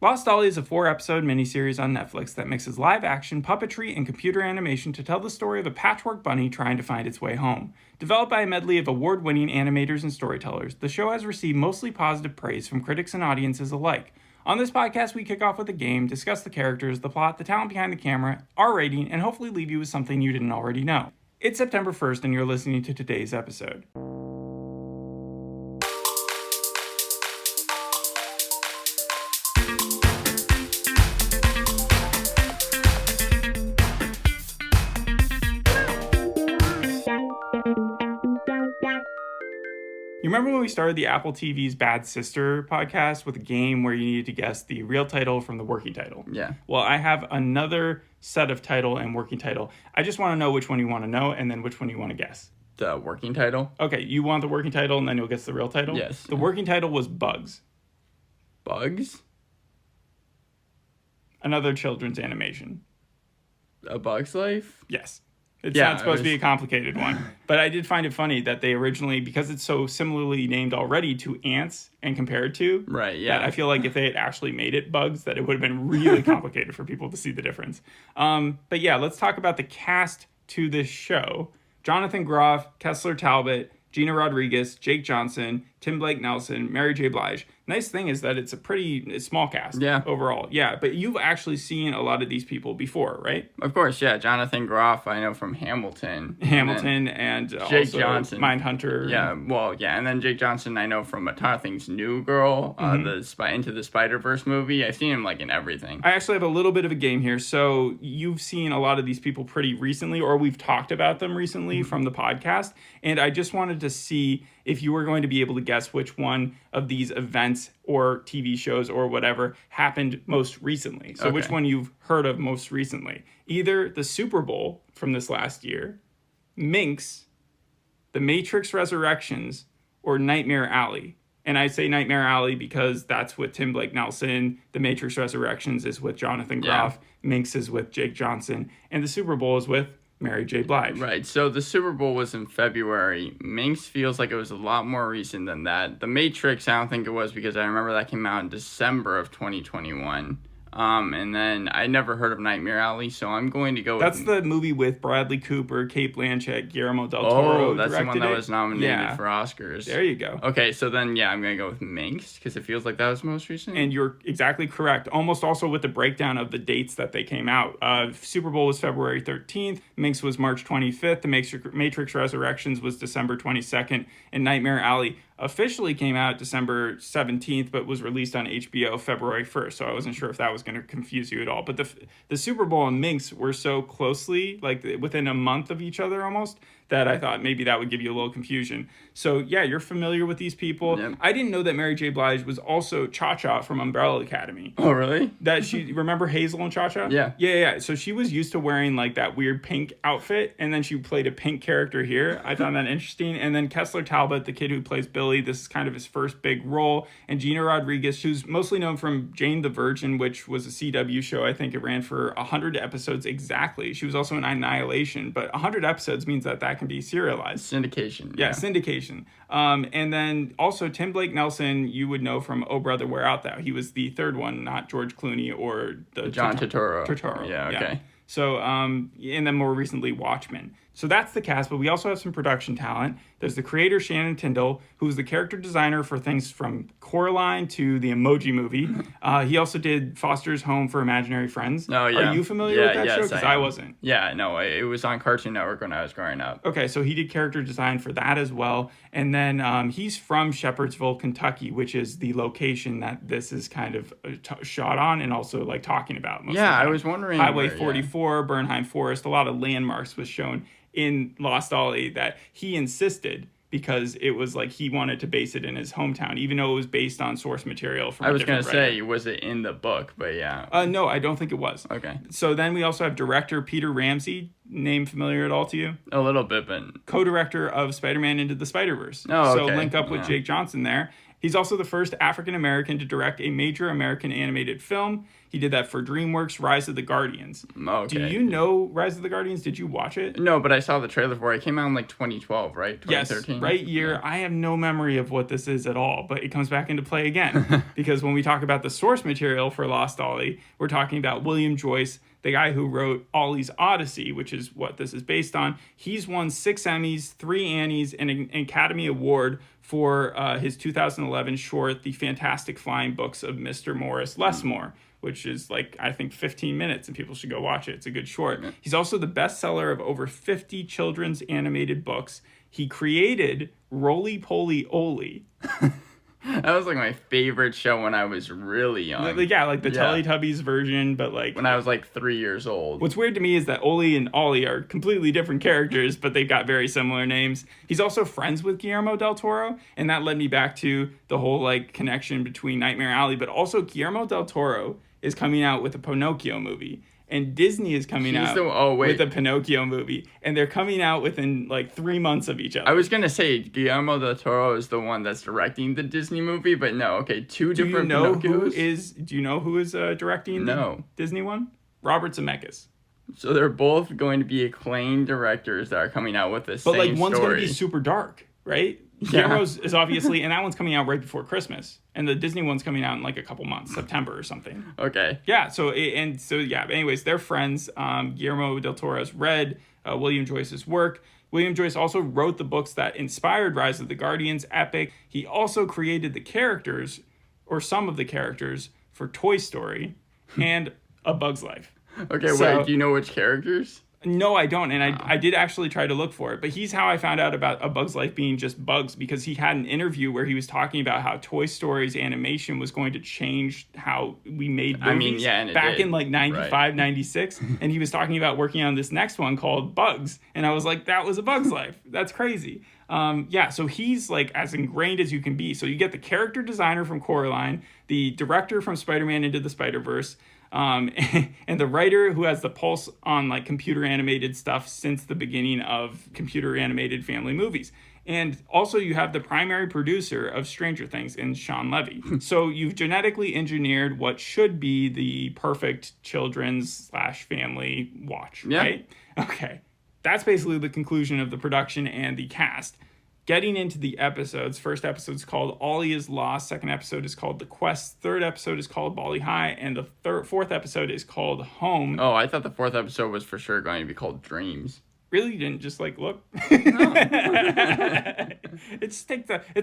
Lost Ollie is a 4-episode miniseries on Netflix that mixes live-action, puppetry, and computer animation to tell the story of a patchwork bunny trying to find its way home. Developed by a medley of award-winning animators and storytellers, the show has received mostly positive praise from critics and audiences alike. On this podcast, we kick off with a game, discuss the characters, the plot, the talent behind the camera, our rating, and hopefully leave you with something you didn't already know. It's September 1st, and you're listening to today's episode. You remember when we started the Apple TV's Bad Sister podcast with a game where you needed to guess the real title from the working title? Yeah. Well, I have another set of title and working title. I just want to know which one you want to know and then which one you want to guess. The working title? Okay, you want the working title and then you'll guess the real title? Yes. The working title was Bugs. Bugs? Another children's animation. A Bug's Life? Yes. It's not supposed to be a complicated one. But I did find it funny that they originally, because it's so similarly named already to ants and compared to, right? Yeah. I feel like if they had actually made it Bugs, that it would have been really complicated for people to see the difference. But yeah, let's talk about the cast to this show. Jonathan Groff, Kessler Talbot, Gina Rodriguez, Jake Johnson, Tim Blake Nelson, Mary J. Blige. Nice thing is that it's a pretty small cast overall. Yeah, but you've actually seen a lot of these people before, right? Of course, yeah. Jonathan Groff, I know from Hamilton. And Jake also Johnson. Mindhunter. Yeah, well, yeah. And then Jake Johnson, I know from a ton of things. New Girl, the Into the Spider-Verse movie. I've seen him like in everything. I actually have a little bit of a game here. So you've seen a lot of these people pretty recently, or we've talked about them recently from the podcast. And I just wanted to see if you were going to be able to guess which one of these events or TV shows or whatever happened most recently. So which one you've heard of most recently. Either the Super Bowl from this last year, Minx, The Matrix Resurrections, or Nightmare Alley. And I say Nightmare Alley because that's with Tim Blake Nelson. The Matrix Resurrections is with Jonathan Groff. Yeah. Minx is with Jake Johnson. And the Super Bowl is with Mary J. Blige. Right, so the Super Bowl was in February. Minx feels like it was a lot more recent than that. The Matrix, I don't think it was because I remember that came out in December of 2021. And then I never heard of Nightmare Alley, so I'm going to go That's the movie with Bradley Cooper, Cate Blanchett, Guillermo del Toro. Oh, that's the one that was nominated for Oscars. There you go. Okay, so then, yeah, I'm going to go with Minx, because it feels like that was most recent. And you're exactly correct. Almost also with the breakdown of the dates that they came out. Super Bowl was February 13th, Minx was March 25th, The Matrix Resurrections was December 22nd, and Nightmare Alley officially came out December 17th, but was released on HBO February 1st, so I wasn't sure if that was going to confuse you at all. But the Super Bowl and Minx were so closely, like within a month of each other almost, that I thought maybe that would give you a little confusion. So yeah, you're familiar with these people. Yep. I didn't know that Mary J. Blige was also Cha-Cha from Umbrella Academy. Oh, really? That she, remember Hazel and Cha-Cha? Yeah. Yeah. So she was used to wearing like that weird pink outfit, and then she played a pink character here. I found that interesting. And then Kessler Talbot, the kid who plays Billy, this is kind of his first big role. And Gina Rodriguez, who's mostly known from Jane the Virgin, which was a CW show. I think it ran for 100 episodes exactly. She was also in Annihilation, but 100 episodes means that can be serialized. Syndication. Yeah, syndication. And then also Tim Blake Nelson, you would know from Oh Brother, Where Art Thou? He was the third one, not George Clooney or the John Turturro. Yeah, okay. Yeah. So, and then more recently, Watchmen. So that's the cast, but we also have some production talent. There's the creator, Shannon Tyndall, who's the character designer for things from Coraline to the Emoji Movie. He also did Foster's Home for Imaginary Friends. Oh, yeah. Are you familiar with that show? Because I wasn't. Yeah, no, it was on Cartoon Network when I was growing up. Okay, so he did character design for that as well. And then he's from Shepherdsville, Kentucky, which is the location that this is kind of shot on and also like talking about. Yeah, I was wondering. Highway 44, Bernheim Forest, a lot of landmarks was shown in Lost Ollie that he insisted because it was like he wanted to base it in his hometown, even though it was based on source material from I was going to say, was it in the book? But yeah. No, I don't think it was. Okay. So then we also have director Peter Ramsey. Name familiar at all to you? A little bit, but... Co-director of Spider-Man Into the Spider-Verse. Oh, okay. So link up with Jake Johnson there. He's also the first African-American to direct a major American animated film. He did that for DreamWorks' Rise of the Guardians. Okay. Do you know Rise of the Guardians? Did you watch it? No, but I saw the trailer for it. It came out in like 2012, right? 2013? Yes, right year. Yeah. I have no memory of what this is at all, but it comes back into play again. Because when we talk about the source material for Lost Ollie, we're talking about William Joyce, the guy who wrote Ollie's Odyssey, which is what this is based on. He's won 6 Emmys, 3 Annies, and an Academy Award for his 2011 short, The Fantastic Flying Books of Mr. Morris Lesmore, which is like, I think, 15 minutes, and people should go watch it. It's a good short. Mm-hmm. He's also the bestseller of over 50 children's animated books. He created Roly Poly Olie. That was like my favorite show when I was really young. Like the Teletubbies version, but like when I was like 3 years old. What's weird to me is that Ollie and Ollie are completely different characters, but they've got very similar names. He's also friends with Guillermo del Toro, and that led me back to the whole like connection between Nightmare Alley, but also Guillermo del Toro is coming out with a Pinocchio movie. And Disney is coming out with a Pinocchio movie. And they're coming out within like 3 months of each other. I was going to say, Guillermo del Toro is the one that's directing the Disney movie, but no, okay, two different Pinocchios. Do you know who is directing the Disney one? Robert Zemeckis. So they're both going to be acclaimed directors that are coming out with the same story. But like one's going to be super dark, right? Guillermo's is obviously, and that one's coming out right before Christmas, and the Disney one's coming out in like a couple months, September or something. Okay. Yeah. Anyways, they're friends. Guillermo del Toro has read William Joyce's work. William Joyce also wrote the books that inspired Rise of the Guardians, epic. He also created the characters, or some of the characters, for Toy Story and A Bug's Life. Okay, wait. Do you know which characters? No, I don't, and I did actually try to look for it, but he's how I found out about A Bug's Life being just bugs, because he had an interview where he was talking about how Toy Story's animation was going to change how we made movies back in like 95, 96, and he was talking about working on this next one called Bugs, and I was like, that was A Bug's Life. That's crazy. So he's like as ingrained as you can be. So you get the character designer from Coraline, the director from Spider-Man Into the Spider-Verse, and the writer who has the pulse on like computer animated stuff since the beginning of computer animated family movies. And also you have the primary producer of Stranger Things in Sean Levy. So you've genetically engineered what should be the perfect children's / family watch, right? Okay. That's basically the conclusion of the production and the cast. Getting into the episodes, first episode is called Ollie is Lost, second episode is called The Quest, third episode is called Bali High, and the fourth episode is called Home. Oh, I thought the fourth episode was for sure going to be called Dreams. Really? You didn't just like look? No. It's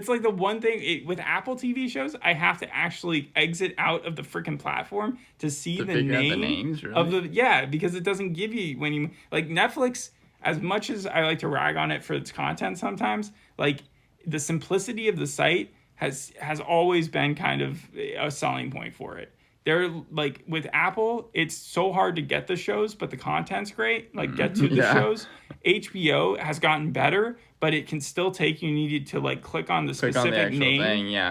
like the one thing with Apple TV shows, I have to actually exit out of the freaking platform to see the names, really? Of the because it doesn't give you when you like Netflix. As much as I like to rag on it for its content sometimes, like the simplicity of the site has always been kind of a selling point for it. They're like with Apple, it's so hard to get the shows, but the content's great. Like get to the shows. HBO has gotten better, but it can still take you needed to like click on the specific name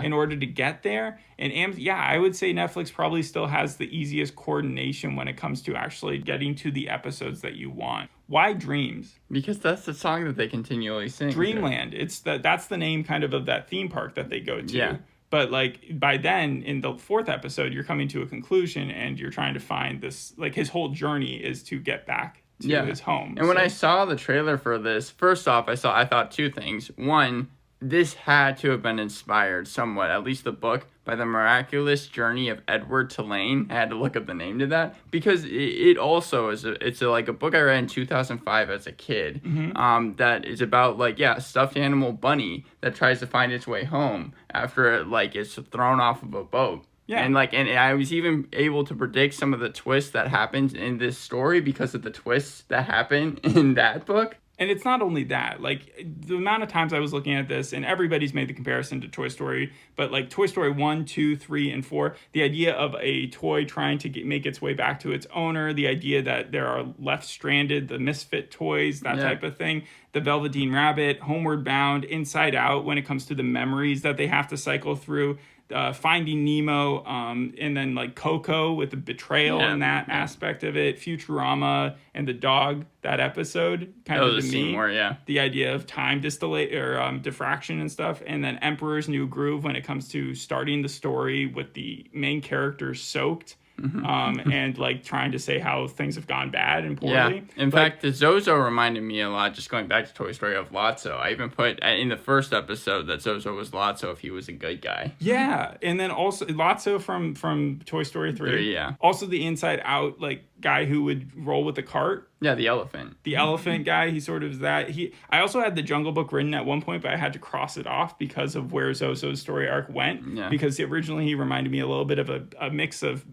in order to get there. And I would say Netflix probably still has the easiest coordination when it comes to actually getting to the episodes that you want. Why Dreams? Because that's the song that they continually sing. Dreamland. That's the name kind of that theme park that they go to. Yeah. But like by then in the fourth episode, you're coming to a conclusion and you're trying to find this, like his whole journey is to get back to his home. And when I saw the trailer for this, first off, I thought two things. One, this had to have been inspired somewhat, at least the book, by the miraculous journey of Edward Tulane. I had to look up the name to that because it also is like a book I read in 2005 as a kid. That is about a stuffed animal bunny that tries to find its way home after it's thrown off of a boat. Yeah. And I was even able to predict some of the twists that happened in this story because of the twists that happen in that book. And it's not only that, the amount of times I was looking at this, and everybody's made the comparison to Toy Story, but Toy Story 1, 2, 3, and 4, the idea of a toy trying to make its way back to its owner, the idea that there are left stranded, the misfit toys, that type of thing, the Velveteen Rabbit, Homeward Bound, Inside Out, when it comes to the memories that they have to cycle through, Finding Nemo, and then like Coco with the betrayal and that aspect of it, Futurama and the dog, that episode kind of to me, the idea of time diffraction and stuff, and then Emperor's New Groove when it comes to starting the story with the main characters soaked. And like trying to say how things have gone bad and poorly. In fact, the Zozo reminded me a lot, just going back to Toy Story, of Lotso. I even put in the first episode that Zozo was Lotso if he was a good guy. Yeah, and then also Lotso from Toy Story 3. Yeah. Also the Inside Out like guy who would roll with the cart. Yeah, the elephant. The elephant guy, he sort of is that. I also had the Jungle Book written at one point, but I had to cross it off because of where Zozo's story arc went. Yeah. Because originally he reminded me a little bit of a mix of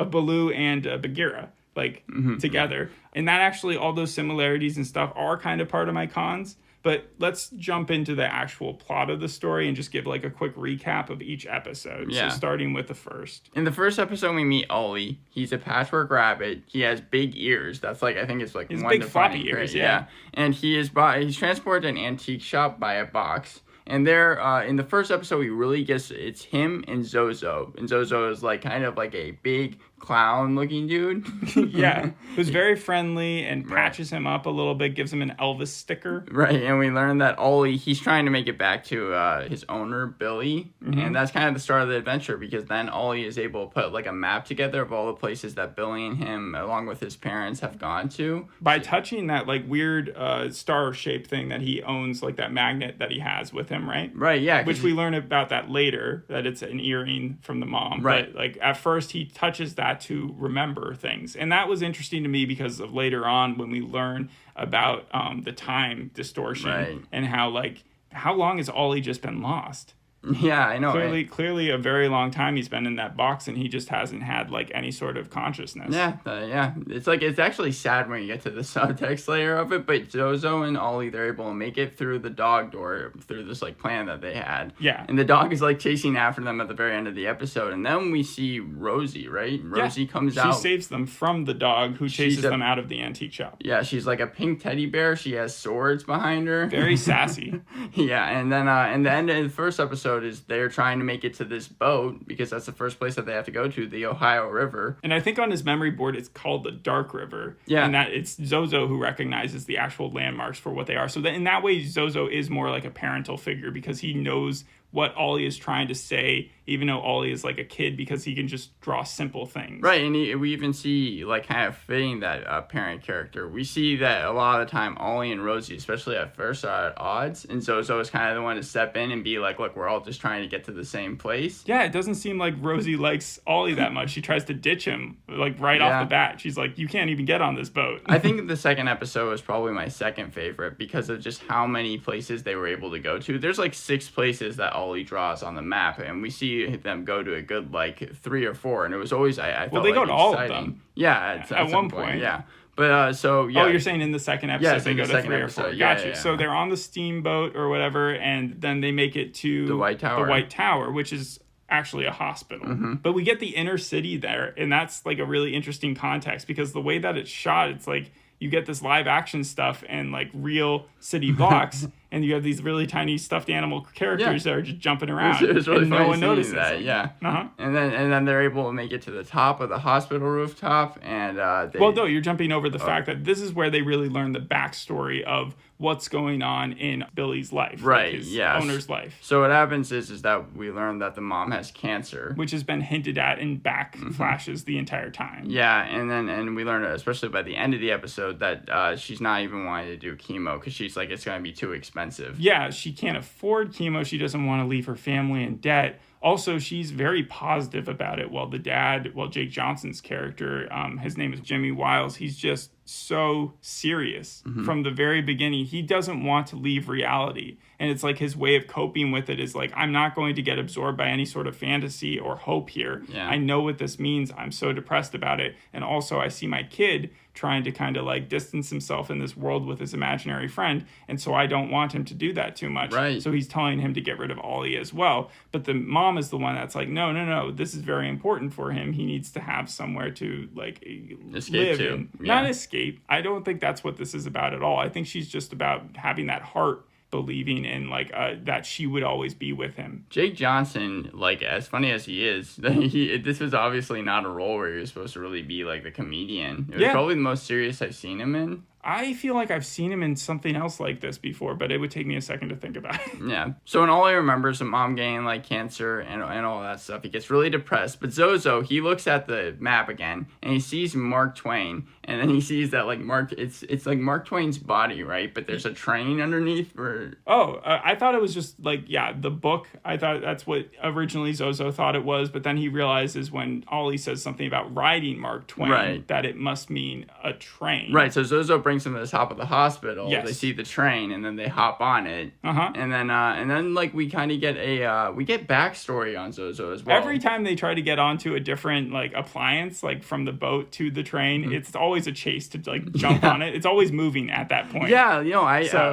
Baloo and Bagheera, like together. And that actually, all those similarities and stuff are kind of part of my cons. But let's jump into the actual plot of the story and just give like a quick recap of each episode. Yeah. So starting with the first. In the first episode, we meet Ollie. He's a patchwork rabbit. He has big ears. That's like, I think it's like his big floppy ears. Yeah. And he's transported to an antique shop by a box. And there, in the first episode, we really guess it's him and Zozo. And Zozo is like kind of like a big clown-looking dude. Yeah, who's very friendly and patches him up a little bit, gives him an Elvis sticker. Right, and we learn that Ollie, he's trying to make it back to his owner, Billy. And that's kind of the start of the adventure, because then Ollie is able to put like a map together of all the places that Billy and him, along with his parents, have gone to. By touching that like weird star-shaped thing that he owns, like that magnet that he has with him, right? Right, yeah. Which we learn about that later, that it's an earring from the mom. Right. But like at first he touches that to remember things, and that was interesting to me because of later on when we learn about the time distortion and how long has Ollie just been lost? Yeah, I know. Clearly a very long time he's been in that box, and he just hasn't had like any sort of consciousness. Yeah. It's actually sad when you get to the subtext layer of it, but Zozo and Ollie, they're able to make it through the dog door through this like plan that they had. Yeah. And the dog is like chasing after them at the very end of the episode, and then we see Rosie, right? Rosie comes out. She saves them from the dog who chases them out of the antique shop. Yeah, she's like a pink teddy bear. She has swords behind her. Very sassy. Yeah, and then and the end of the first episode is they're trying to make it to this boat because that's the first place that they have to go to, the Ohio River. And I think on his memory board it's called the Dark River. Yeah. And that it's Zozo who recognizes the actual landmarks for what they are. So that in that way Zozo is more like a parental figure because he knows what Ollie is trying to say, even though Ollie is like a kid, because he can just draw simple things. Right, and we even see, like, kind of fitting that parent character. We see that a lot of the time, Ollie and Rosie, especially at first, are at odds, and Zozo is kind of the one to step in and be like, look, we're all just trying to get to the same place. Yeah, it doesn't seem like Rosie likes Ollie that much. She tries to ditch him, like, right off the bat. She's like, you can't even get on this boat. I think the second episode was probably my second favorite because of just how many places they were able to go to. There's, like, 6 places that Ollie draws on the map, and we see them go to a good like 3 or 4, and it was always I felt they like go to all exciting. of them. Yeah, at one point. Yeah, but so yeah. Oh, you're saying in the second episode they go to 3 or 4. Gotcha. Yeah. So they're on the steamboat or whatever, and then they make it to the White Tower, which is actually a hospital. But we get the inner city there, and that's like a really interesting context because the way that it's shot, it's like you get this live action stuff and like real city blocks, and you have these really tiny stuffed animal characters that are just jumping around. It was really and funny no one notices that. Yeah. Uh-huh. And then they're able to make it to the top of the hospital rooftop, and well, no, you're jumping over the fact that this is where they really learn the backstory of what's going on in Billy's life, right? Like his owner's life. So what happens is that we learn that the mom has cancer, which has been hinted at in back flashes the entire time. Yeah, and we learn, especially by the end of the episode, that she's not even wanting to do chemo because she's like, it's going to be too expensive. Yeah, she can't afford chemo. She doesn't want to leave her family in debt. Also, she's very positive about it. While Jake Johnson's character, his name is Jimmy Wiles, he's just so serious from the very beginning. He doesn't want to leave reality. And it's like his way of coping with it is like, I'm not going to get absorbed by any sort of fantasy or hope here. Yeah. I know what this means. I'm so depressed about it. And also I see my kid trying to kind of like distance himself in this world with his imaginary friend. And so I don't want him to do that too much. Right. So he's telling him to get rid of Ollie as well. But the mom is the one that's like, no, this is very important for him. He needs to have somewhere to like escape live. Not escape. I don't think that's what this is about at all. I think she's just about having that heart believing in like that she would always be with him. Jake Johnson, like, as funny as he is, this was obviously not a role where he was supposed to really be like the comedian. It was probably the most serious I've seen him in. I feel like I've seen him in something else like this before, but it would take me a second to think about it. Yeah. So when Ollie remembers the mom getting like cancer and all that stuff, he gets really depressed. But Zozo, he looks at the map again and he sees Mark Twain, and then he sees that like it's like Mark Twain's body, right? But there's a train underneath. I thought it was just like the book. I thought that's what originally Zozo thought it was, but then he realizes when Ollie says something about riding Mark Twain that it must mean a train. Right. So Zozo brings him to the top of the hospital. Yes. They see the train and then they hop on it. And then like we kind of get we get backstory on Zozo as well. Every time they try to get onto a different like appliance, like from the boat to the train, it's always a chase to like jump on it. It's always moving at that point. Yeah,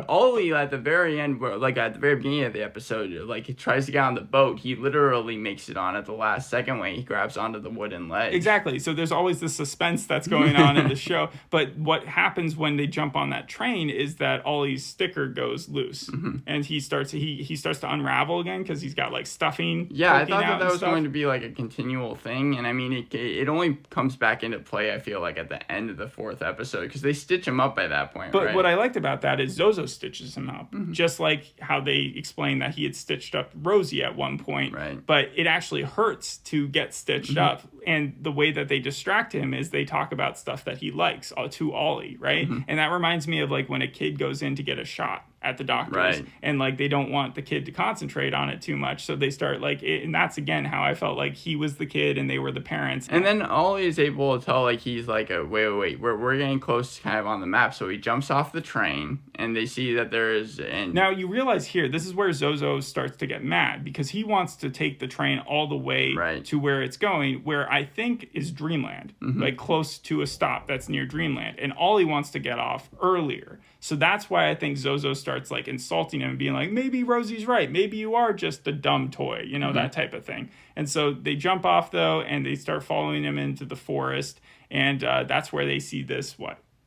Ollie at the very end, like at the very beginning of the episode, like he tries to get on the boat, he literally makes it on at the last second when he grabs onto the wooden ledge. Exactly. So there's always this suspense that's going on in the show. But what happens when they jump on that train is that Ollie's sticker goes loose, and he starts to unravel again because he's got like stuffing. Yeah, I thought that was going to be like a continual thing, and I mean it only comes back into play, I feel like, at the end of the 4th episode because they stitch him up by that point. But right? what I liked about that is Zozo stitches him up, just like how they explained that he had stitched up Rosie at one point. Right. But it actually hurts to get stitched up, and the way that they distract him is they talk about stuff that he likes to Ollie, right? And that reminds me of like when a kid goes in to get a shot at the doctor's, and like they don't want the kid to concentrate on it too much, so they start like and that's again how I felt like he was the kid and they were the parents. And then Ollie is able to tell like he's like wait, we're getting close kind of on the map, so he jumps off the train and they see that there is now you realize here this is where Zozo starts to get mad because he wants to take the train all the way to where it's going, where I think is Dreamland, like close to a stop that's near Dreamland, and Ollie wants to get off earlier. So that's why I think Zozo starts like insulting him and being like, maybe Rosie's right. Maybe you are just a dumb toy, that type of thing. And so they jump off though, and they start following him into the forest. And that's where they see this,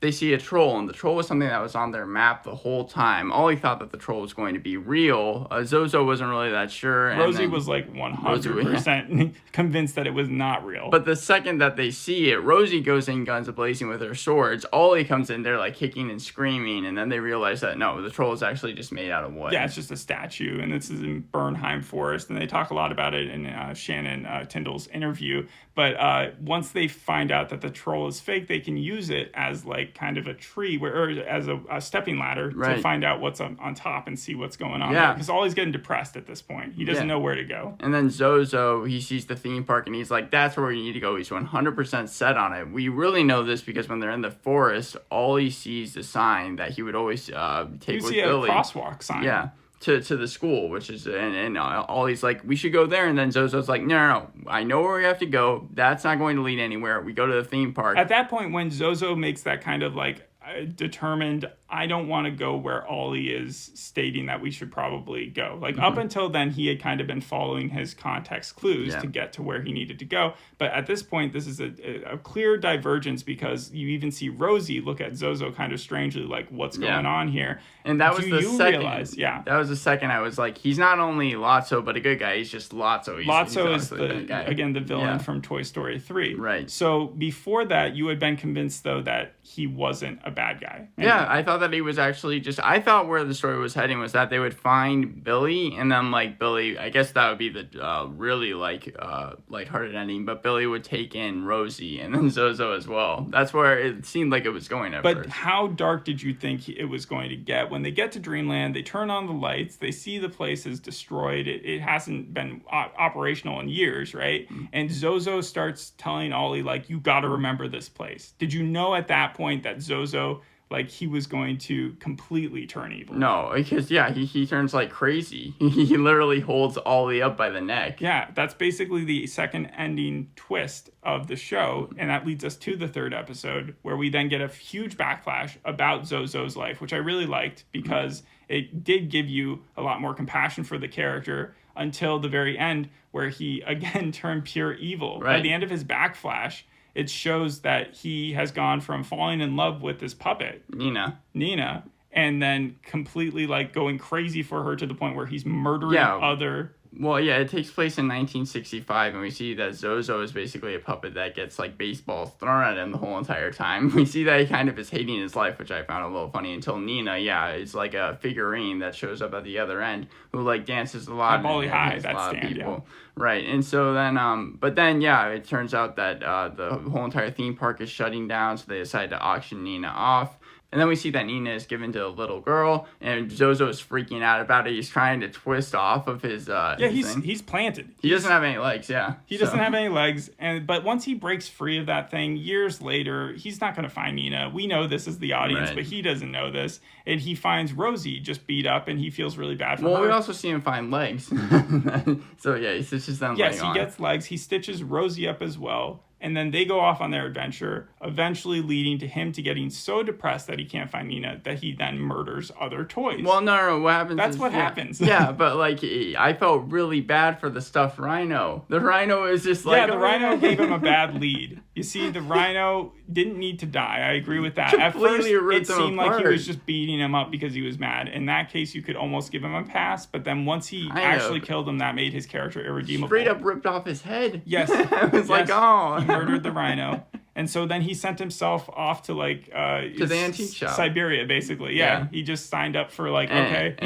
they see a troll, and the troll was something that was on their map the whole time. Ollie thought that the troll was going to be real. Zozo wasn't really that sure. Rosie was like 100% convinced that it was not real. But the second that they see it, Rosie goes in guns a-blazing with her swords. Ollie comes in there like kicking and screaming, and then they realize that no, the troll is actually just made out of wood. Yeah, it's just a statue, and this is in Bernheim Forest, and they talk a lot about it in Shannon Tyndall's interview. But once they find out that the troll is fake, they can use it as like kind of a tree or as a stepping ladder to find out what's on top and see what's going on. Yeah, because Ollie's getting depressed at this point. He doesn't know where to go. And then Zozo, he sees the theme park and he's like, that's where we need to go. He's 100% set on it. We really know this because when they're in the forest, Ollie sees the sign that he would always take with Billy. You see a crosswalk sign. Yeah. To the school, which is and Ollie's like, we should go there, and then Zozo's like, no, I know where we have to go. That's not going to lead anywhere. We go to the theme park. At that point, when Zozo makes that kind of like determined, I don't want to go where Ollie is stating that we should probably go. Like up until then, he had kind of been following his context clues to get to where he needed to go. But at this point, this is a clear divergence because you even see Rosie look at Zozo kind of strangely, like, what's going on here? And that was the second. Realize, that was the second I was like, he's not only Lotso, but a good guy. He's just Lotso. Lotso is the villain from Toy Story 3. Right. So before that, you had been convinced, though, that he wasn't a bad guy. Yeah, I thought that he was actually I thought where the story was heading was that they would find Billy, and then like Billy, I guess that would be the really lighthearted ending, but Billy would take in Rosie and then Zozo as well. That's where it seemed like it was going at first. But how dark did you think it was going to get? When they get to Dreamland, they turn on the lights, they see the place is destroyed. It hasn't been operational in years, right? And Zozo starts telling Ollie, like, you got to remember this place. Did you know at that point that Zozo, like, he was going to completely turn evil? No, because, he turns like crazy. He literally holds Ollie up by the neck. Yeah, that's basically the second ending twist of the show, and that leads us to the 3rd episode, where we then get a huge backlash about Zozo's life, which I really liked, because it did give you a lot more compassion for the character until the very end, where he, again, turned pure evil. Right. By the end of his backflash, it shows that he has gone from falling in love with this puppet, Nina, and then completely like going crazy for her to the point where he's murdering other. Well, yeah, it takes place in 1965, and we see that Zozo is basically a puppet that gets, like, baseballs thrown at him the whole entire time. We see that he kind of is hating his life, which I found a little funny, until Nina, is like a figurine that shows up at the other end, who, like, dances a lot. Molly High, a that lot stand, of people. Yeah. Right, and so then, it turns out that the whole entire theme park is shutting down, so they decide to auction Nina off. And then we see that Nina is given to a little girl, and Zozo is freaking out about it. He's trying to twist off of his he's planted. He doesn't have any legs, He doesn't have any legs, but once he breaks free of that thing, years later, he's not going to find Nina. We know this as the audience, but he doesn't know this. And he finds Rosie just beat up, and he feels really bad for her. Well, we also see him find legs. So, he stitches them Yes, he gets legs. He stitches Rosie up as well. And then they go off on their adventure, eventually leading to him to getting so depressed that he can't find Nina that he then murders other toys. Well, no. What happens? That's what happens. Yeah, but like I felt really bad for the stuffed rhino. The rhino is just like the rhino gave him a bad lead. You see, the rhino didn't need to die. I agree with that. At first, it seemed like he was just beating him up because he was mad. In that case, you could almost give him a pass. But then once he actually killed him, that made his character irredeemable. Straight up ripped off his head. Yes. I was like, oh. He murdered the rhino. And so then he sent himself off to to the antique shop. Siberia, basically. Yeah. He just signed up for he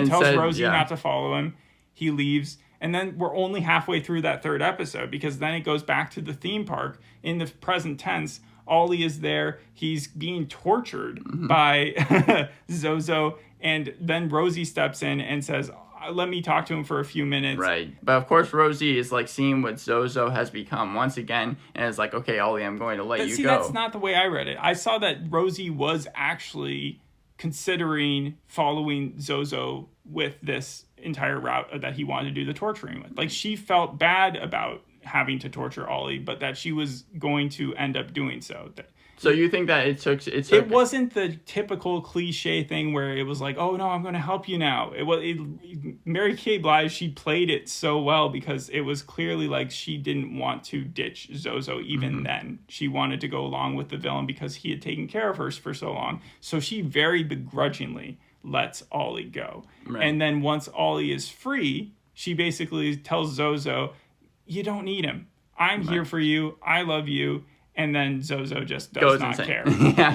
tells said, Rosie not to follow him. He leaves. And then we're only halfway through that third episode because then it goes back to the theme park in the present tense. Ollie is there. He's being tortured by Zozo. And then Rosie steps in and says, let me talk to him for a few minutes. Right. But of course, Rosie is like seeing what Zozo has become once again and is like, okay, Ollie, I'm going to let you go. That's not the way I read it. I saw that Rosie was actually considering following Zozo with this entire route that he wanted to do the torturing with. Like, she felt bad about having to torture Ollie, but that she was going to end up doing so. So you think that it wasn't the typical cliche thing where it was like, oh no, I'm going to help you now. Mary Kay Blige, she played it so well because it was clearly like she didn't want to ditch Zozo even then. She wanted to go along with the villain because he had taken care of her for so long. So she very begrudgingly lets Ollie go. Right. And then once Ollie is free, she basically tells Zozo, you don't need him. I'm here for you. I love you. And then Zozo just does not care.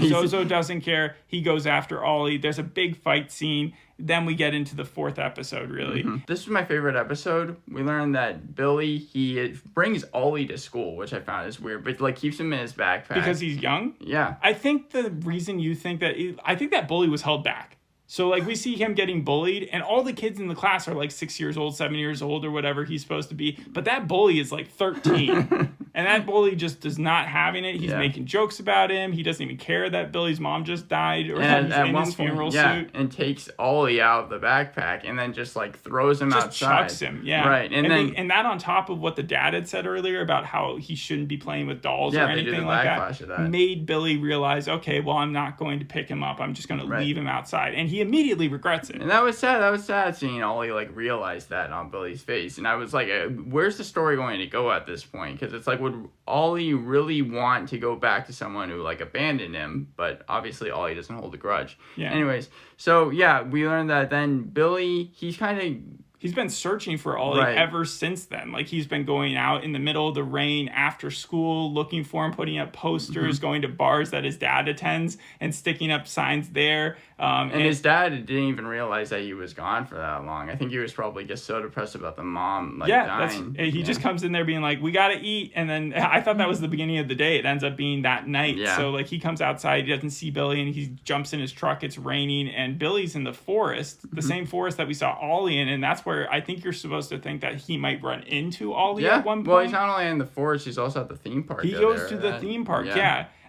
Zozo doesn't care. He goes after Ollie. There's a big fight scene. Then we get into the fourth episode, really. This was my favorite episode. We learned that Billy, he brings Ollie to school, which I found is weird, but keeps him in his backpack. Because he's young? Yeah. I think the reason you think that... I think that Bully was held back. So, we see him getting bullied, and all the kids in the class are, 6 years old, 7 years old, or whatever he's supposed to be. But that bully is, 13. And that bully just does not having it. He's making jokes about him. He doesn't even care that Billy's mom just died or he's in his funeral suit. And takes Ollie out of the backpack and then just, throws him outside. Just chucks him, Right. And that on top of what the dad had said earlier about how he shouldn't be playing with dolls or anything like that, made Billy realize, okay, well, I'm not going to pick him up. I'm just going to leave him outside. And he immediately regrets it. And that was sad. That was sad seeing Ollie realize that on Billy's face. And I was like, where's the story going to go at this point? Because it's would Ollie really want to go back to someone who abandoned him? But obviously Ollie doesn't hold a grudge. Yeah. Anyways, so we learned that then Billy, he's been searching for Ollie ever since then. He's been going out in the middle of the rain after school, looking for him, putting up posters, going to bars that his dad attends, and sticking up signs there. And his dad didn't even realize that he was gone for that long. I think he was probably just so depressed about the mom dying. He just comes in there being like, we gotta eat. And then I thought that was the beginning of the day. It ends up being that night. Yeah. So he comes outside, he doesn't see Billy, and he jumps in his truck. It's raining, and Billy's in the forest, the same forest that we saw Ollie in, and that's where I think you're supposed to think that he might run into Ollie at one point. Well, he's not only in the forest, he's also at the theme park. He goes to the theme park,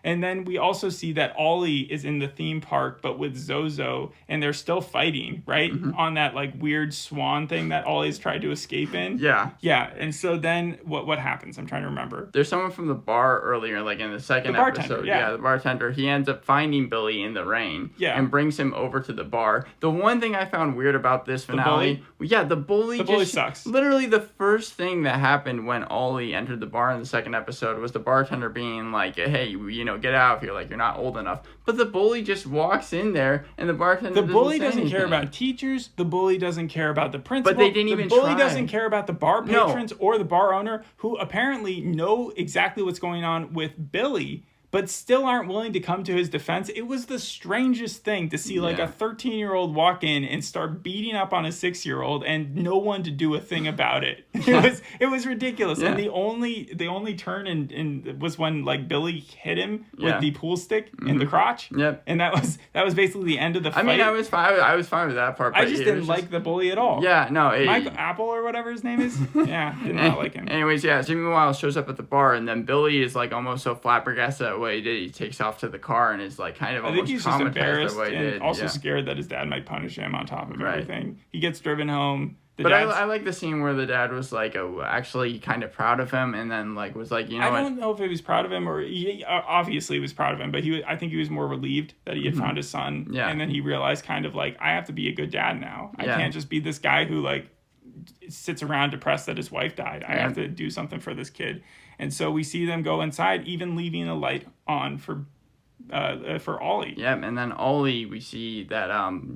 And then we also see that Ollie is in the theme park, but with Zozo, and they're still fighting, right? On that weird swan thing that Ollie's tried to escape in. Yeah. Yeah. And so then what happens? I'm trying to remember. There's someone from the bar earlier, in the second episode. Yeah, the bartender. He ends up finding Billy in the rain. Yeah. And brings him over to the bar. The one thing I found weird about this finale. The bully sucks. Literally the first thing that happened when Ollie entered the bar in the second episode was the bartender being like, hey, get out of here, like, you're not old enough. But the bully just walks in there, and the bartender doesn't care about teachers. The bully doesn't care about the principal. But they didn't even try. The bully doesn't care about the bar patrons or the bar owner, who apparently know exactly what's going on with Billy, but still aren't willing to come to his defense. It was the strangest thing to see, like, a 13-year-old walk in and start beating up on a 6-year-old and no one to do a thing about it. It was ridiculous. And the only turn in was when, like, Billy hit him with the pool stick in the crotch. Yep. And that was basically the end of the fight. I mean, I was fine with that part. I just didn't like the bully at all. Yeah, no. Mike Apple or whatever his name is. Yeah, did not like him. Anyways, so meanwhile, shows up at the bar, and then Billy is, like, almost so flabbergasted at what he did. He takes off to the car and is, like, kind of almost traumatized. I think he's just embarrassed and also scared that his dad might punish him on top of everything. He gets driven home. I like the scene where the dad was, like, actually kind of proud of him, and then, like, was like, I don't know if he was proud of him, or obviously he was proud of him, but I think he was more relieved that he had found his son. Yeah. And then he realized kind of, like, I have to be a good dad now. I can't just be this guy who, like, sits around depressed that his wife died. I have to do something for this kid. And so we see them go inside, even leaving a light on for Ollie. Yeah, and then Ollie, we see that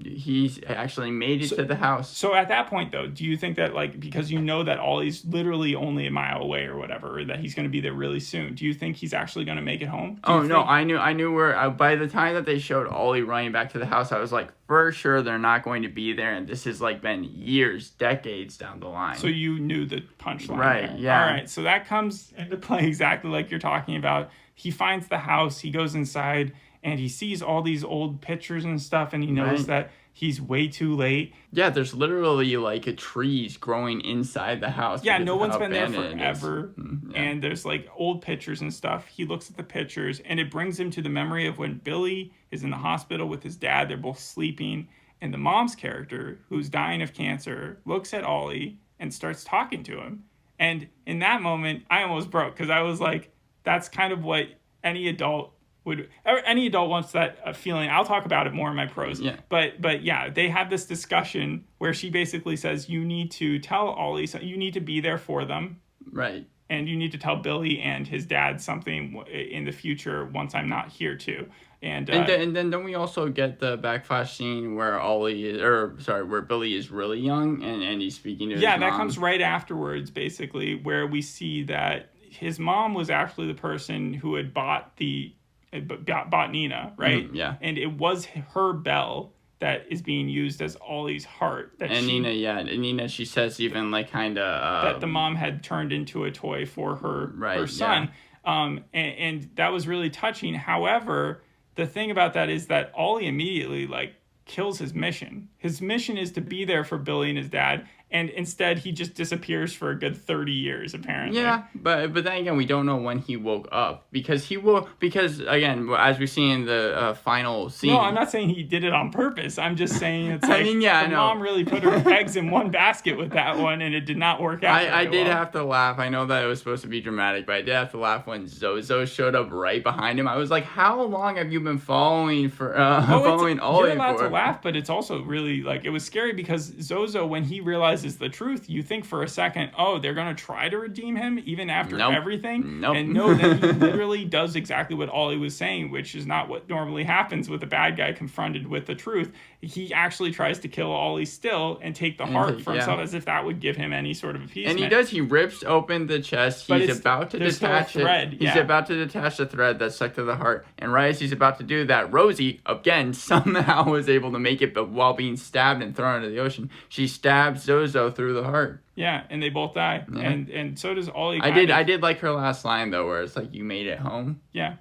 he's actually made it to the house. So at that point, though, do you think that, like, because you know that Ollie's literally only a mile away or whatever, or that he's going to be there really soon, do you think he's actually going to make it home? No, I knew where, by the time that they showed Ollie running back to the house, I was like, for sure they're not going to be there, and this has, like, been years, decades down the line. So you knew the punchline. Right, there. yeah. All right, so that comes into play exactly like you're talking about. He finds the house, he goes inside, and he sees all these old pictures and stuff, and he knows that he's way too late. Yeah, there's literally, like, trees growing inside the house. Yeah, no one's been there forever. And there's, like, old pictures and stuff. He looks at the pictures, and it brings him to the memory of when Billy is in the hospital with his dad. They're both sleeping, and the mom's character, who's dying of cancer, looks at Ollie and starts talking to him. And in that moment, I almost broke, because I was like, that's kind of what any adult wants, that feeling. I'll talk about it more in my prose. Yeah. But yeah, they have this discussion where she basically says, you need to tell Ollie, you need to be there for them. Right. And you need to tell Billy and his dad something in the future once I'm not here too. And then don't we also get the backflash scene where where Billy is really young and he's speaking to his mom? Yeah, that comes right afterwards, basically, where we see that his mom was actually the person who had bought Nina, right? Yeah. And it was her bell that is being used as Ollie's heart. Nina, she says even, like, kind of... that the mom had turned into a toy for her son. Yeah. And that was really touching. However, the thing about that is that Ollie immediately, like, kills his mission. His mission is to be there for Billy and his dad, and instead he just disappears for a good 30 years, apparently. Yeah, but then again, we don't know when he woke up, because again, as we see in the final scene... No, I'm not saying he did it on purpose. I'm just saying it's like, I know. Mom really put her eggs in one basket with that one, and it did not work out. I did have to laugh. I know that it was supposed to be dramatic, but I did have to laugh when Zozo showed up right behind him. I was like, how long have you been following Ollie for? You're allowed to laugh, but it's also really, like, it was scary, because Zozo, when he realizes the truth, you think for a second, oh, they're going to try to redeem him even after everything? Nope. And no, then he literally does exactly what Ollie was saying, which is not what normally happens with a bad guy confronted with the truth. He actually tries to kill Ollie still and take the heart for himself, as if that would give him any sort of appeasement. And he does. He rips open the chest. He's about to detach it. He's about to detach the thread that's stuck to the heart. And right as he's about to do that, Rosie, again, somehow was able to make it, but while being stabbed and thrown into the ocean, she stabs Zozo through the heart. Yeah, and they both die. Yeah. And so does Ollie. I did like her last line, though, where it's like, you made it home. Yeah.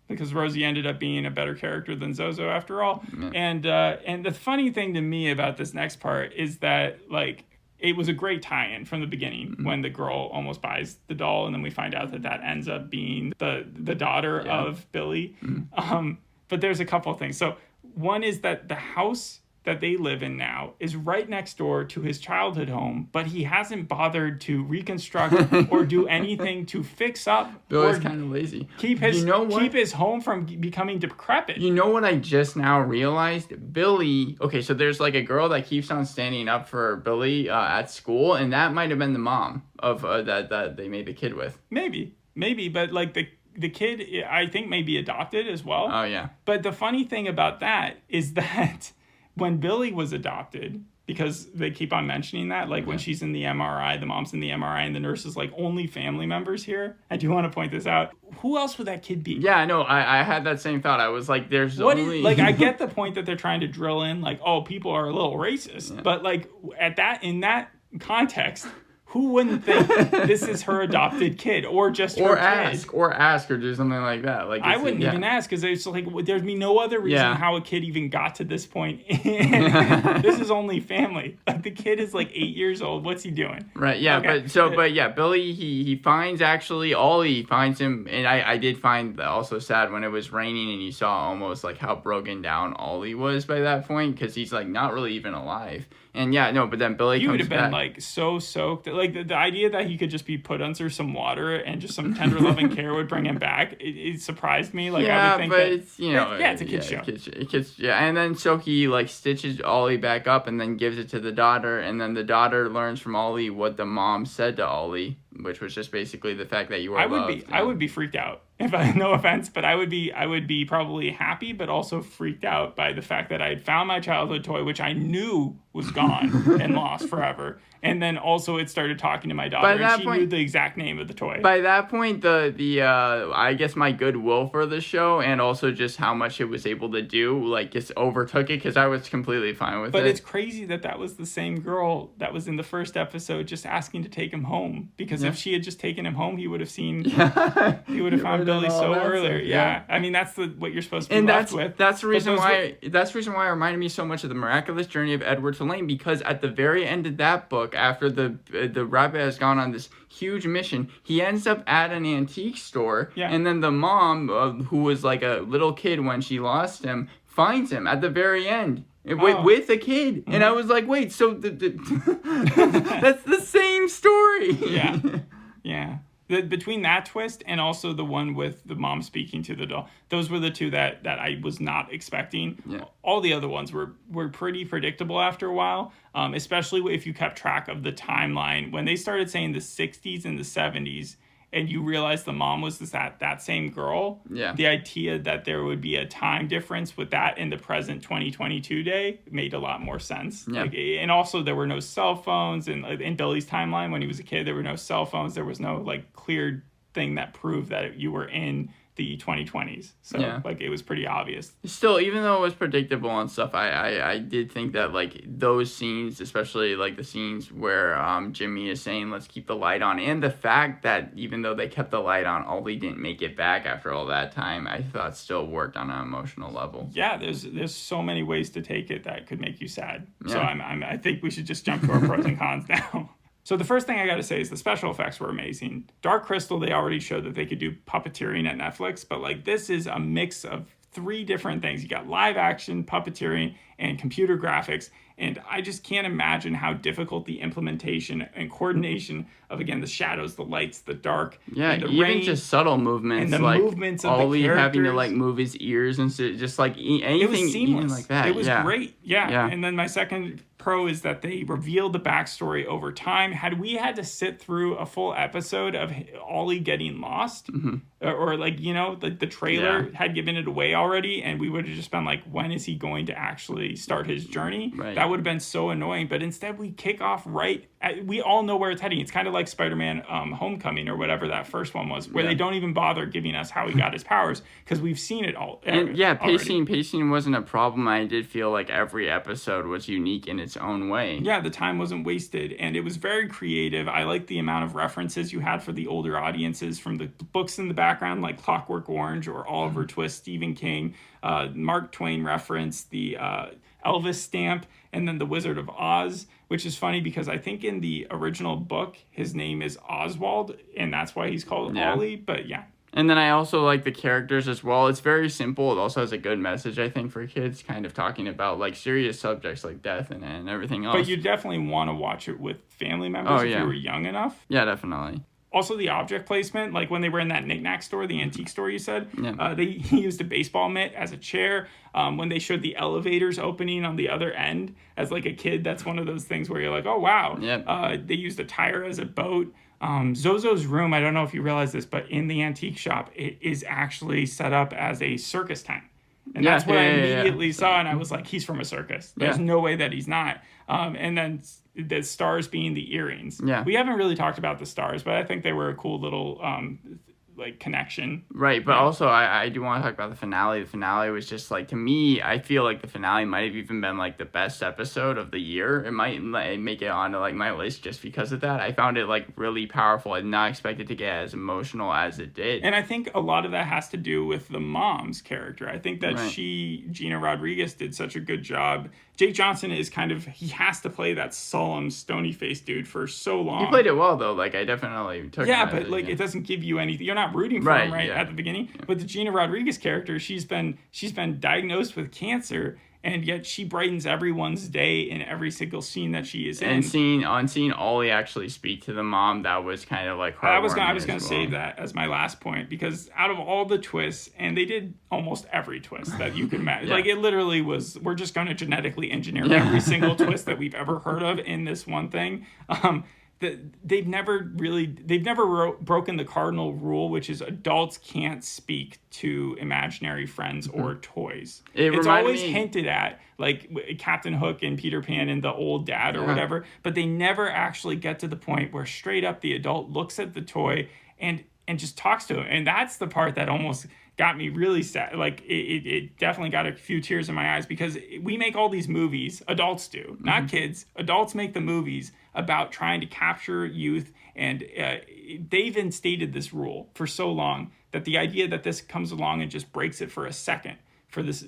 Because Rosie ended up being a better character than Zozo after all. Yeah. And the funny thing to me about this next part is that, like, it was a great tie-in from the beginning when the girl almost buys the doll, and then we find out that ends up being the daughter of Billy. But there's a couple of things. So one is that the house that they live in now is right next door to his childhood home, but he hasn't bothered to reconstruct or do anything to fix up. Billy's kind of lazy. Keep his home from becoming decrepit. You know what I just now realized? Billy, okay, so there's, like, a girl that keeps on standing up for Billy at school, and that might have been the mom of that they made the kid with. Maybe, but, like, the kid, I think, may be adopted as well. Oh, yeah. But the funny thing about that is that when Billy was adopted, because they keep on mentioning that, like when she's in the MRI, the mom's in the MRI, and the nurse is like, only family members here. I do want to point this out. Who else would that kid be? Yeah, I know. I had that same thought. I was like, there's only... like, I get the point that they're trying to drill in, like, oh, people are a little racist. But, like, in that context... Who wouldn't think this is her adopted kid or just her kid? Or ask or do something like that. Like I wouldn't even ask because it's like there'd be no other reason how a kid even got to this point. This is only family. Like the kid is like 8 years old. What's he doing? Right. Yeah. Okay. But yeah, Billy he finds actually Ollie finds him, and I did find also sad when it was raining and you saw almost like how broken down Ollie was by that point because he's like not really even alive. And yeah, no, but then Billy he comes would have been back. like so soaked. Like the idea that he could just be put under some water and just some tender loving care would bring him back. It surprised me. Like I would think that, it's it's a kid's show. Kids, and then so he like stitches Ollie back up and then gives it to the daughter, and then the daughter learns from Ollie what the mom said to Ollie, which was just basically the fact that you were loved. I would be freaked out. If I no offense, but I would be probably happy, but also freaked out by the fact that I had found my childhood toy, which I knew was gone and lost forever. And then also it started talking to my daughter, and she knew the exact name of the toy. By that point, the I guess my goodwill for the show and also just how much it was able to do, like, just overtook it because I was completely fine with it. But it's crazy that was the same girl that was in the first episode just asking to take him home. Because if she had just taken him home, he would have seen, he would have found Billy so earlier. Yeah. I mean, that's what you're supposed to be left with. That's the reason why it reminded me so much of The Miraculous Journey of Edward Tulane, because at the very end of that book, after the rabbit has gone on this huge mission, he ends up at an antique store, and then the mom, who was like a little kid when she lost him, finds him at the very end with a kid. And I was like, wait, so that's the same story. Yeah. Between that twist and also the one with the mom speaking to the doll, those were the two that I was not expecting. Yeah. All the other ones were pretty predictable after a while, especially if you kept track of the timeline. When they started saying the 60s and the 70s, and you realize the mom was that same girl, the idea that there would be a time difference with that in the present 2022 day made a lot more sense. Yeah. And also there were no cell phones, and in Billy's timeline when he was a kid, there were no cell phones. There was no like clear thing that proved that you were in the 2020s. So it was pretty obvious. Still, even though it was predictable and stuff, I did think that like those scenes, especially like the scenes where Jimmy is saying let's keep the light on, and the fact that even though they kept the light on, Ollie didn't make it back after all that time, I thought still worked on an emotional level. Yeah, there's so many ways to take it that could make you sad. So I think we should just jump to our pros and cons now. So the first thing I got to say is the special effects were amazing. Dark Crystal, they already showed that they could do puppeteering at Netflix, but like this is a mix of three different things. You got live action, puppeteering, and computer graphics. And I just can't imagine how difficult the implementation and coordination of, again, the shadows, the lights, the dark, and the even rain, just subtle movements, and the like movements of Ollie the characters. having to like move his ears and so, just like anything, it was seamless. Even like that. It was great. Yeah. And then my second pro is that they revealed the backstory over time. Had we had to sit through a full episode of Ollie getting lost, or like, you know, the trailer had given it away already, and we would have just been like, when is he going to actually start his journey? Right. That would have been so annoying. But instead we kick off we all know where it's heading. It's kind of like Spider-Man Homecoming or whatever that first one was, where they don't even bother giving us how he got his powers because we've seen it all. And pacing wasn't a problem. I did feel like every episode was unique in its own way. Yeah, the time wasn't wasted, and it was very creative. I like the amount of references you had for the older audiences from the books in the background, like Clockwork Orange or Oliver Twist, Stephen King, Mark Twain reference, the Elvis stamp, and then the Wizard of Oz, which is funny because I think in the original book, his name is Oswald, and that's why he's called Ollie, but yeah. And then I also like the characters as well. It's very simple. It also has a good message, I think, for kids, kind of talking about like serious subjects like death and everything else. But you definitely want to watch it with family members if you were young enough. Yeah, definitely. Also, the object placement, like when they were in that knick-knack store, the antique store you said, he used a baseball mitt as a chair. When they showed the elevators opening on the other end as like a kid, that's one of those things where you're like, oh, wow. They used a tire as a boat. Zozo's room, I don't know if you realize this, but in the antique shop, it is actually set up as a circus tent. And that's what I immediately saw, and I was like, he's from a circus. There's no way that he's not. And then the stars being the earrings. Yeah. We haven't really talked about the stars, but I think they were a cool little connection. Right, but also I do want to talk about the finale. The finale was just like, to me, I feel like the finale might have even been like the best episode of the year. It might make it onto like my list just because of that. I found it like really powerful. I did not expect it to get as emotional as it did. And I think a lot of that has to do with the mom's character. I think that Gina Rodriguez, did such a good job. Jake Johnson is he has to play that solemn, stony-faced dude for so long. He played it well, though. Like, I definitely took it. But it doesn't give you anything. You're not rooting for him at the beginning. But the Gina Rodriguez character, she's been diagnosed with cancer, and yet she brightens everyone's day in every single scene that she is in. And seeing Ollie actually speak to the mom, that was kind of like I was going to save that as my last point, because out of all the twists, and they did almost every twist that you could imagine. Like, it literally was, we're just going to genetically engineer every single twist that we've ever heard of in this one thing. They've never broken the cardinal rule, which is adults can't speak to imaginary friends or toys. It's always hinted at, like Captain Hook and Peter Pan and the old dad or whatever, but they never actually get to the point where straight up the adult looks at the toy and just talks to him. And that's the part that almost got me really sad. Like, it definitely got a few tears in my eyes, because we make all these movies, adults do, not kids. Adults make the movies about trying to capture youth, and they've instated this rule for so long that the idea that this comes along and just breaks it for a second, for this,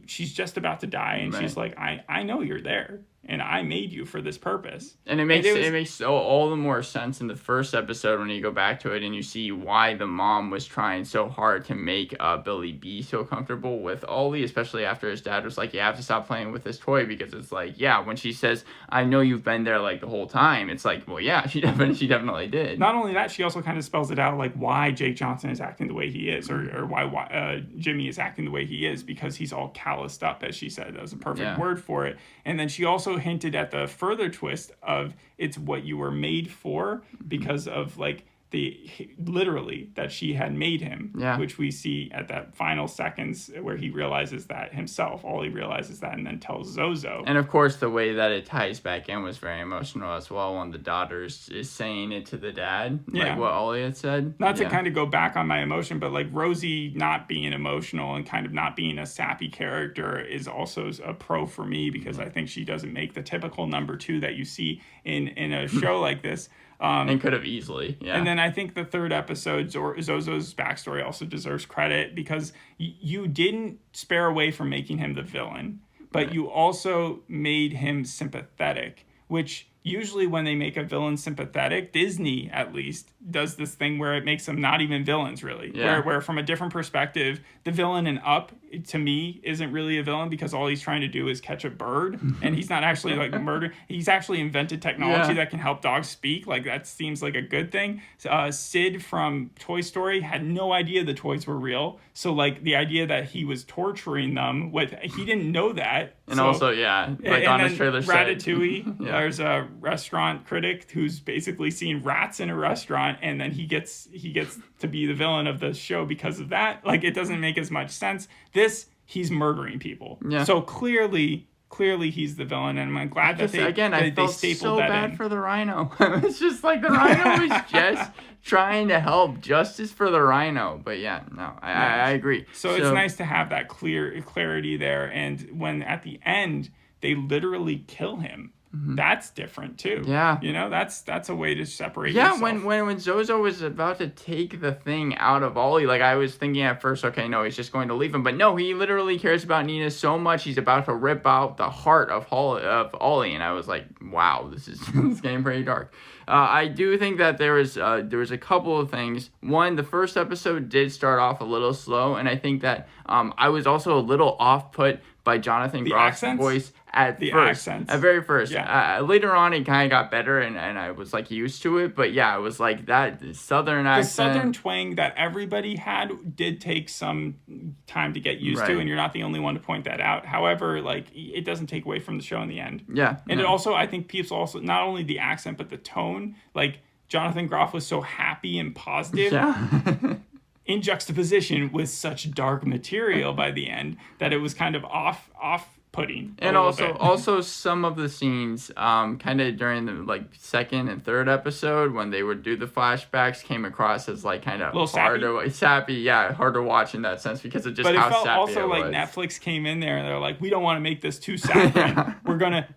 she's just about to die, and she's like, I know you're there, and I made you for this purpose. And it makes all the more sense in the first episode when you go back to it and you see why the mom was trying so hard to make Billy be so comfortable with Ollie, especially after his dad was like, you have to stop playing with this toy, because it's like, when she says, I know you've been there like the whole time, it's like, well, yeah, she definitely did. Not only that, she also kind of spells it out, like why Jake Johnson is acting the way he is, or why Jimmy is acting the way he is, because he's all calloused up, as she said. That was a perfect word for it. And then she also hinted at the further twist of it's what you were made for, because of like literally that she had made him, which we see at that final seconds where he realizes that himself. Ollie realizes that and then tells Zozo. And of course, the way that it ties back in was very emotional as well, when the daughter is saying it to the dad, like what Ollie had said. Not to kind of go back on my emotion, but like Rosie not being emotional and kind of not being a sappy character is also a pro for me, because I think she doesn't make the typical number two that you see in a show like this. And could have easily, And then I think the third episode, Zozo's backstory also deserves credit, because you didn't spare away from making him the villain, but you also made him sympathetic, which usually when they make a villain sympathetic, Disney at least does this thing where it makes them not even villains, really. Where from a different perspective, the villain in Up, to me, isn't really a villain, because all he's trying to do is catch a bird, and he's not actually like murder. He's actually invented technology that can help dogs speak. Like, that seems like a good thing. Sid from Toy Story had no idea the toys were real, so like the idea that he was torturing them he didn't know that. And also, like on his trailer set, Ratatouille, there's a restaurant critic who's basically seen rats in a restaurant, and then he gets to be the villain of the show because of that. Like, it doesn't make as much sense. He's murdering people. So clearly he's the villain, and I'm glad that I felt stapled so that bad in. for the rhino. It's just like the rhino was just trying to help, justice for the rhino. But I agree. So it's nice to have that clarity there, and when at the end they literally kill him. That's different too. That's a way to separate yourself. when Zozo was about to take the thing out of Ollie, like, I was thinking at first, okay, no, he's just going to leave him, but no, he literally cares about Nina so much he's about to rip out the heart of Ollie, and I was like, wow, this is getting pretty dark. I do think that there was a couple of things. One, the first episode did start off a little slow, and I think that I was also a little off-put by Jonathan Groff's voice at very first. Later on, it kind of got better, and I was like used to it. But it was like that southern accent. The southern twang that everybody had did take some time to get used to, and you're not the only one to point that out. However, like, it doesn't take away from the show in the end. And it also, I think people also, not only the accent but the tone, like, Jonathan Groff was so happy and positive. Yeah. In juxtaposition with such dark material by the end that it was kind of off-putting. And also some of the scenes, kind of during the like second and third episode when they would do the flashbacks, came across as like kind of hard to watch in that sense because of just how sappy it was. But it felt also like Netflix came in there and they're like, we don't want to make this too sappy.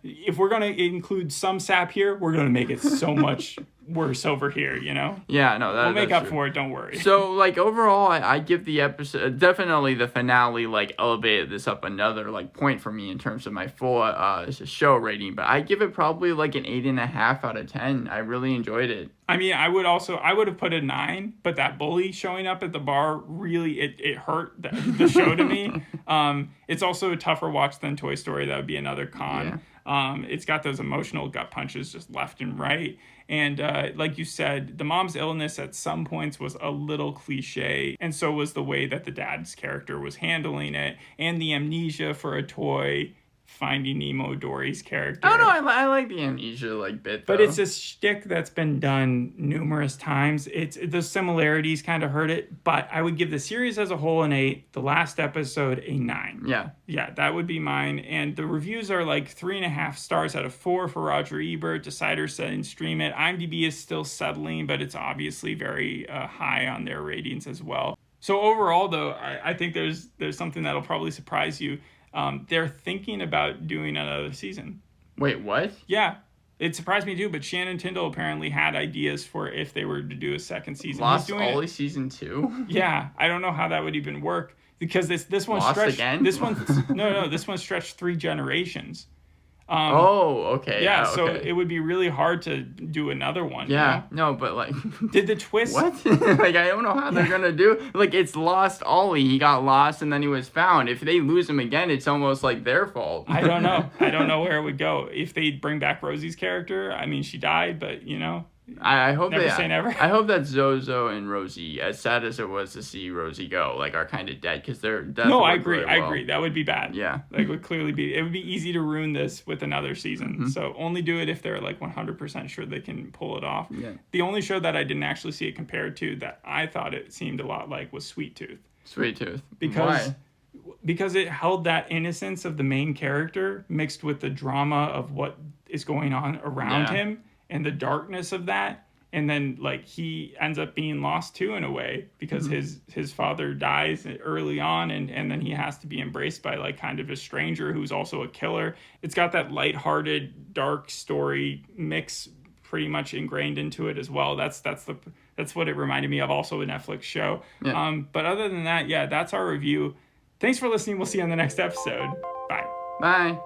If we're gonna include some sap here, we're gonna make it so much worse over here, you know? Yeah, no, we'll make up for it, don't worry. So, like, overall, I give the episode, definitely the finale, like, elevated this up another, like, point for me in terms of my full show rating, but I give it probably, like, an 8.5 out of 10. I really enjoyed it. I mean, I would have put a 9, but that bully showing up at the bar really, it hurt the show to me. It's also a tougher watch than Toy Story. That would be another con. Yeah. It's got those emotional gut punches just left and right. And like you said, the mom's illness at some points was a little cliche, and so was the way that the dad's character was handling it, and the amnesia for a toy. Finding Nemo, Dory's character. Oh no, I like the amnesia like bit, though. But it's a shtick that's been done numerous times. The similarities kind of hurt it, but I would give the series as a whole an 8. The last episode a 9. Yeah, that would be mine. And the reviews are like 3.5 stars out of 4 for Roger Ebert. Decider saying stream it. IMDb is still settling, but it's obviously very high on their ratings as well. So overall, though, I think there's something that'll probably surprise you. They're thinking about doing another season. Wait, what? Yeah. It surprised me too, but Shannon Tyndall apparently had ideas for if they were to do a second season. Lost Ollie season 2? Yeah. I don't know how that would even work because this one Lost stretched again? This one stretched 3 generations. Okay. Yeah, so it would be really hard to do another one. Yeah, you know? no, but like... Did the twist... What? Like, I don't know how they're gonna do... Like, it's Lost Ollie. He got lost and then he was found. If they lose him again, it's almost like their fault. I don't know. I don't know where it would go. If they bring back Rosie's character, I mean, she died, but, you know... I hope never say never. I hope that Zozo and Rosie, as sad as it was to see Rosie go, like are kind of dead because they're definitely. No, I agree. Really well. I agree. That would be bad. Yeah, like would clearly be. It would be easy to ruin this with another season. Mm-hmm. So only do it if they're like 100% sure they can pull it off. Yeah. The only show that I didn't actually see it compared to that I thought it seemed a lot like was Sweet Tooth. Sweet Tooth. Why? Because it held that innocence of the main character mixed with the drama of what is going on around him and the darkness of that. And then, like, he ends up being lost, too, in a way, because his father dies early on, and then he has to be embraced by, like, kind of a stranger who's also a killer. It's got that lighthearted, dark story mix pretty much ingrained into it as well. That's what it reminded me of, also a Netflix show. Yeah. But other than that, yeah, that's our review. Thanks for listening. We'll see you on the next episode. Bye. Bye.